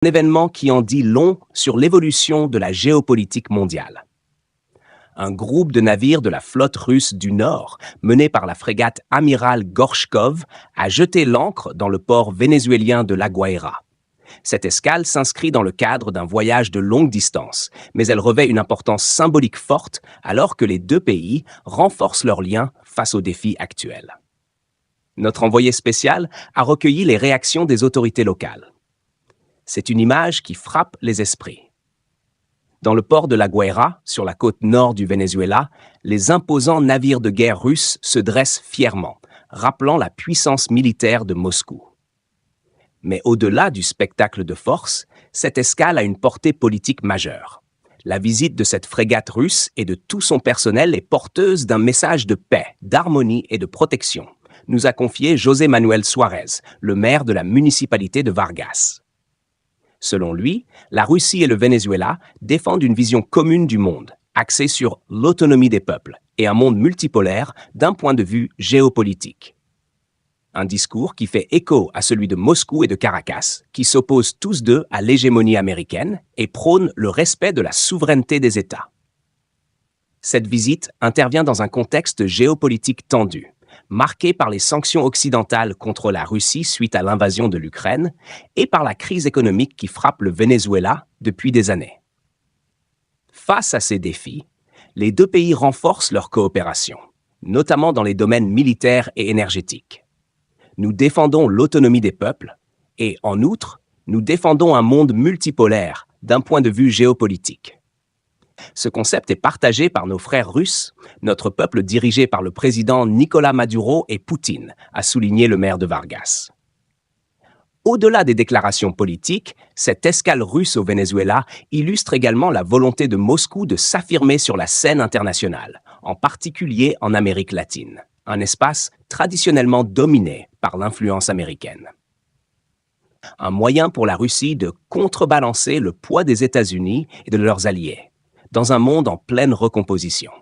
Un événement qui en dit long sur l'évolution de la géopolitique mondiale. Un groupe de navires de la flotte russe du Nord, mené par la frégate Amiral Gorchkov, a jeté l'ancre dans le port vénézuélien de La Guaira. Cette escale s'inscrit dans le cadre d'un voyage de longue distance, mais elle revêt une importance symbolique forte alors que les deux pays renforcent leurs liens face aux défis actuels. Notre envoyé spécial a recueilli les réactions des autorités locales. C'est une image qui frappe les esprits. Dans le port de La Guaira, sur la côte nord du Venezuela, les imposants navires de guerre russes se dressent fièrement, rappelant la puissance militaire de Moscou. Mais au-delà du spectacle de force, cette escale a une portée politique majeure. La visite de cette frégate russe et de tout son personnel est porteuse d'un message de paix, d'harmonie et de protection, nous a confié José Manuel Suárez, le maire de la municipalité de Vargas. Selon lui, la Russie et le Venezuela défendent une vision commune du monde, axée sur l'autonomie des peuples et un monde multipolaire d'un point de vue géopolitique. Un discours qui fait écho à celui de Moscou et de Caracas, qui s'opposent tous deux à l'hégémonie américaine et prônent le respect de la souveraineté des États. Cette visite intervient dans un contexte géopolitique tendu, marqué par les sanctions occidentales contre la Russie suite à l'invasion de l'Ukraine et par la crise économique qui frappe le Venezuela depuis des années. Face à ces défis, les deux pays renforcent leur coopération, notamment dans les domaines militaires et énergétiques. Nous défendons l'autonomie des peuples et, en outre, nous défendons un monde multipolaire d'un point de vue géopolitique. Ce concept est partagé par nos frères russes, notre peuple dirigé par le président Nicolás Maduro et Poutine, a souligné le maire de Vargas. Au-delà des déclarations politiques, cette escale russe au Venezuela illustre également la volonté de Moscou de s'affirmer sur la scène internationale, en particulier en Amérique latine, un espace traditionnellement dominé par l'influence américaine. Un moyen pour la Russie de contrebalancer le poids des États-Unis et de leurs alliés, dans un monde en pleine recomposition.